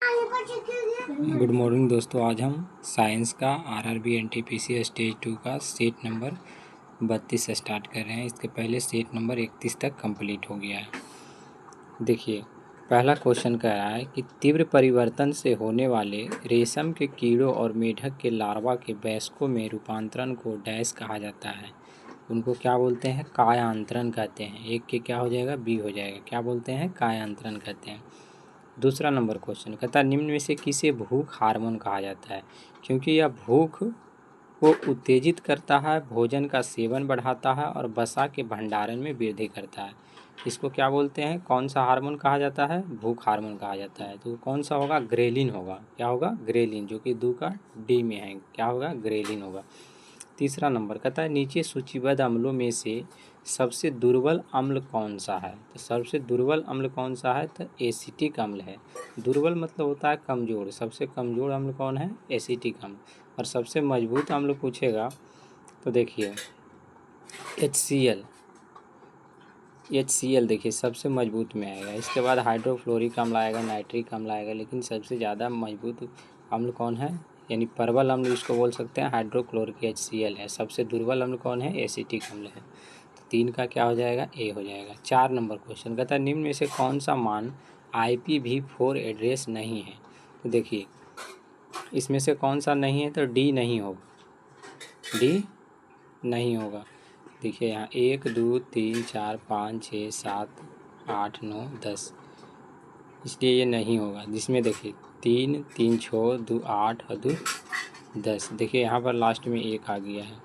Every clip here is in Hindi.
गुड मॉर्निंग दोस्तों। आज हम साइंस का आरआरबी एनटीपीसी स्टेज 2 का सेट नंबर 32 से स्टार्ट कर रहे हैं। इसके पहले सेट नंबर 31 तक कंप्लीट हो गया है। देखिए, पहला क्वेश्चन कह रहा है कि तीव्र परिवर्तन से होने वाले रेशम के कीड़ों और मेढक के लार्वा के वयस्कों में रूपांतरण को डैश कहा जाता है। उनको क्या बोलते हैं? कायांतरण कहते हैं। एक के क्या हो जाएगा? बी हो जाएगा। क्या बोलते हैं? कायांतरण कहते हैं। दूसरा नंबर क्वेश्चन कहता है निम्न में से किसे भूख हार्मोन कहा जाता है? क्योंकि यह भूख को उत्तेजित करता है, भोजन का सेवन बढ़ाता है और वसा के भंडारण में वृद्धि करता है। इसको क्या बोलते हैं? कौन सा हार्मोन कहा जाता है? भूख हार्मोन कहा जाता है। तो कौन सा होगा? ग्रेलिन होगा। क्या होगा? ग्रेलिन, जो कि 2 का डी में है। क्या होगा? ग्रेलिन होगा। तीसरा नंबर कहता है नीचे सूचीबद्ध अम्लों में से सबसे दुर्बल अम्ल कौन सा है? तो सबसे दुर्बल अम्ल कौन सा है? तो एसिटिक अम्ल है। दुर्बल मतलब होता है कमज़ोर। सबसे कमज़ोर अम्ल कौन है? एसिटिक अम्ल। और सबसे मजबूत अम्ल पूछेगा तो देखिए HCl। HCl देखिए सबसे मजबूत में आएगा। इसके बाद हाइड्रोफ्लोरिक अम्ल आएगा, नाइट्रिक अम्ल आएगा, लेकिन सबसे ज़्यादा मजबूत अम्ल कौन है? यानी परवल अम्ल इसको बोल सकते हैं, हाइड्रोक्लोरिक HCl है। सबसे दुर्बल अम्ल कौन है? एसिटिक अम्ल है। तो 3 का क्या हो जाएगा? ए हो जाएगा। 4 नंबर क्वेश्चन कहता है निम्न में से कौन सा मान IPv4 एड्रेस नहीं है? तो देखिए इसमें से कौन सा नहीं है? तो डी नहीं होगा। डी नहीं होगा। देखिए यहाँ 1 2 3 4 5 6 7 8 9 10, इसलिए ये नहीं होगा। जिसमें देखिए 3 3 6 2 8 और 2 10। देखिए यहाँ पर लास्ट में 1 आ गया है,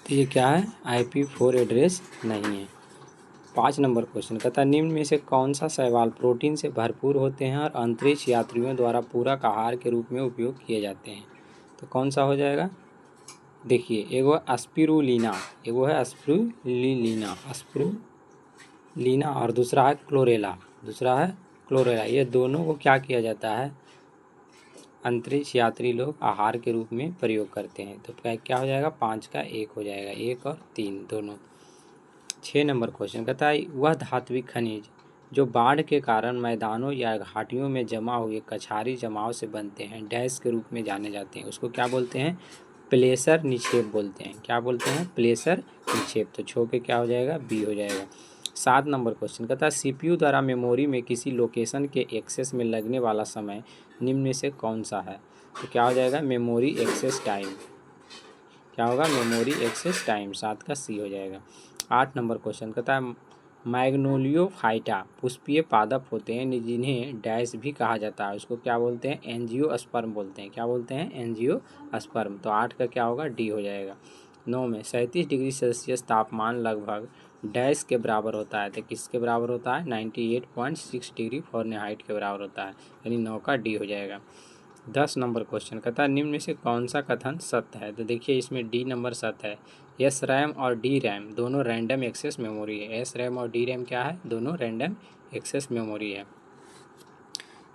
तो ये क्या है? IP4 एड्रेस नहीं है। 5 नंबर क्वेश्चन कहता है निम्न में से कौन सा शैवाल प्रोटीन से भरपूर होते हैं और अंतरिक्ष यात्रियों द्वारा पूरक आहार के रूप में उपयोग किए जाते हैं? तो कौन सा हो जाएगा? देखिए एगो एस्पिरुलिना, एगो है एस्पिरुलिना और दूसरा है क्लोरेला। ये दोनों को क्या किया जाता है? अंतरिक्ष यात्री लोग आहार के रूप में प्रयोग करते हैं। तो क्या हो जाएगा? 5 का 1 हो जाएगा। 1 और 3 दोनों। 6 नंबर क्वेश्चन कहता है वह धात्विक खनिज जो बाढ़ के कारण मैदानों या घाटियों में जमा हुए कछारी जमाव से बनते हैं डैश के रूप में जाने जाते हैं। उसको क्या बोलते हैं? प्लेसर निक्षेप बोलते हैं। क्या बोलते हैं? प्लेसर निक्षेप। तो 6 के क्या हो जाएगा? बी हो जाएगा। 7 नंबर क्वेश्चन कहता है CPU द्वारा मेमोरी में किसी लोकेशन के एक्सेस में लगने वाला समय निम्न में से कौन सा है? तो क्या हो जाएगा? Memory access time. क्या होगा? Memory access time. 7 का सी हो जाएगा। 8 नंबर क्वेश्चन कहता है मैग्नोलियोफाइटा पुष्पीय पादप होते हैं जिन्हें डैश भी कहा जाता है। उसको क्या बोलते हैं? एंजियोस्पर्म बोलते हैं। क्या बोलते हैं? एंजियोस्पर्म। तो 8 का क्या होगा? डी हो जाएगा। 9 में 37 डिग्री सेल्सियस तापमान लगभग डैश के बराबर होता है। तो किसके बराबर होता है? 98.6 डिग्री फ़ारेनहाइट के बराबर होता है। यानी 9 का डी हो जाएगा। 10 नंबर क्वेश्चन कहता है निम्न में से कौन सा कथन सत्य है? तो देखिए इसमें डी नंबर सत्य है। एस रैम और डी रैम दोनों रैंडम एक्सेस मेमोरी है। एस रैम और डी रैम क्या है? दोनों रैंडम एक्सेस मेमोरी है।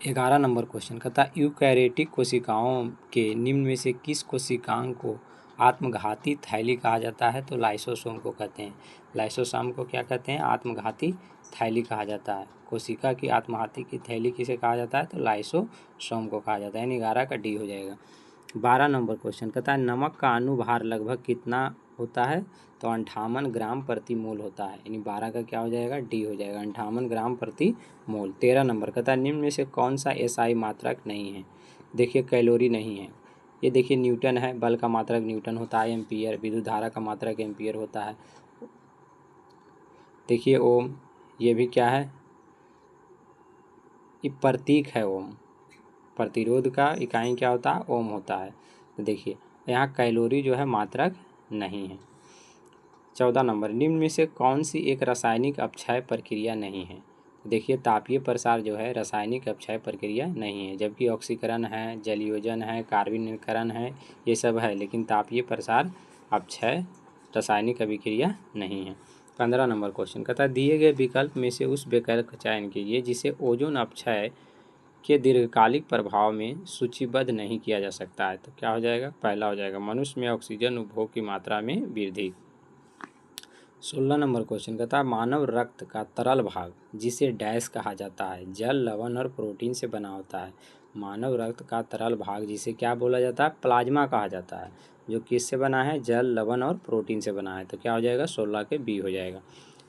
11 नंबर क्वेश्चन कहता है यूकैरियोटिक कोशिकाओं के निम्न में से किस कोशिकांग को आत्मघाती थैली कहा जाता है? तो लाइसोसोम को कहते हैं। लाइसोसोम को क्या कहते हैं? आत्मघाती थैली कहा जाता है। कोशिका की आत्मघाती की थैली किसे कहा जाता है? तो लाइसोसोम को कहा जाता है। यानी 11 का डी हो जाएगा। 12 नंबर क्वेश्चन कहता है नमक का अनुभार लगभग कितना होता है? तो 58 ग्राम प्रति मोल होता है। यानी 12 का क्या हो जाएगा? डी हो जाएगा। 58 ग्राम प्रति मोल। 13 नंबर कहता है निम्न में से कौन सा SI मात्रक नहीं है? देखिए कैलोरी नहीं है। ये देखिए न्यूटन है, बल का मात्रक न्यूटन होता है। एम्पियर, विद्युत धारा का मात्रक एम्पियर होता है। देखिए ओम, ये भी क्या है? ये प्रतीक है ओम। प्रतिरोध का इकाई क्या होता है? ओम होता है। तो देखिए यहाँ कैलोरी जो है मात्रक नहीं है। 14 नंबर निम्न में से कौन सी एक रासायनिक अपक्षय प्रक्रिया नहीं है? देखिए तापीय प्रसार जो है रासायनिक अपक्षय प्रक्रिया नहीं है, जबकि ऑक्सीकरण है, जलयोजन है, कार्बनीकरण है, ये सब है, लेकिन तापीय प्रसार अपक्षय रासायनिक अभिक्रिया नहीं है। 15 नंबर क्वेश्चन कहता है दिए गए विकल्प में से उस विकल्प का चयन कीजिए जिसे ओजोन अपक्षय के दीर्घकालिक प्रभाव में सूचीबद्ध नहीं किया जा सकता है। तो क्या हो जाएगा? पहला हो जाएगा मनुष्य में ऑक्सीजन उपभोग की मात्रा में वृद्धि। 16 नंबर क्वेश्चन कहता है मानव रक्त का तरल भाग जिसे डैश कहा जाता है जल, लवण और प्रोटीन से बना होता है। मानव रक्त का तरल भाग जिसे क्या बोला जाता है? प्लाज्मा कहा जाता है, जो किससे बना है? जल, लवण और प्रोटीन से बना है। तो क्या हो जाएगा? 16 के बी हो जाएगा।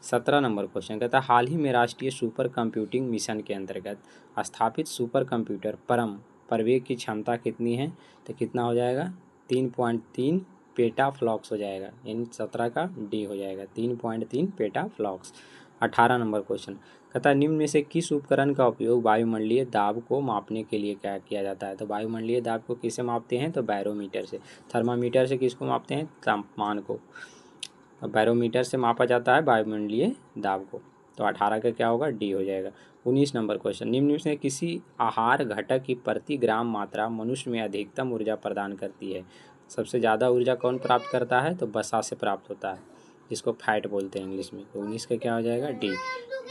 17 नंबर क्वेश्चन कहता है हाल ही में राष्ट्रीय सुपर कंप्यूटिंग मिशन के अंतर्गत स्थापित सुपर कंप्यूटर परम प्रवेग की क्षमता कितनी है? तो कितना हो जाएगा? 3.3 पेटाफ्लॉक्स हो जाएगा, यानी 17 का डी हो जाएगा, 3.3 पेटाफ्लॉक्स। 18 नंबर क्वेश्चन कहता है निम्न में से किस उपकरण का उपयोग वायुमंडलीय दाब को मापने के लिए क्या किया जाता है? तो वायुमंडलीय दाब को किससे मापते हैं? तो बैरोमीटर से। थर्मामीटर से किसको मापते हैं? तापमान को। बैरोमीटर से मापा जाता है वायुमंडलीय दाब को। तो 18 का क्या होगा? डी हो जाएगा। 19 नंबर क्वेश्चन निम्न में से किसी आहार घटक की प्रति ग्राम मात्रा मनुष्य में अधिकतम ऊर्जा प्रदान करती है? सबसे ज़्यादा ऊर्जा कौन प्राप्त करता है? तो वसा से प्राप्त होता है, जिसको फैट बोलते हैं इंग्लिश में। तो 19 का क्या हो जाएगा? डी।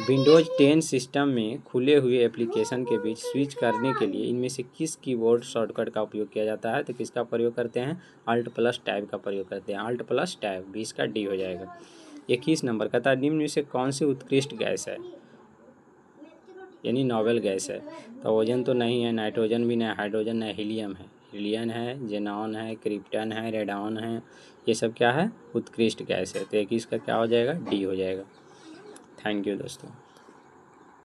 विंडोज 10 सिस्टम में खुले हुए एप्लीकेशन के बीच स्विच करने के लिए इनमें से किस कीबोर्ड शॉर्टकट का उपयोग किया जाता है? तो किसका प्रयोग करते हैं? अल्ट प्लस टैब का प्रयोग करते हैं, अल्ट प्लस टैब। 20 का डी हो जाएगा। 21 नंबर कहता है निम्न में से कौन सी उत्कृष्ट गैस है, यानी नोबेल गैस है? तो ओजोन तो नहीं है, नाइट्रोजन भी नहीं, हाइड्रोजन नहीं, हीलियम है। हीलियम है, जेनॉन है, क्रिप्टन है, रेडॉन है, ये सब क्या है? उत्कृष्ट गैस है। तो 21 का क्या हो जाएगा? डी हो जाएगा। थैंक यू दोस्तों।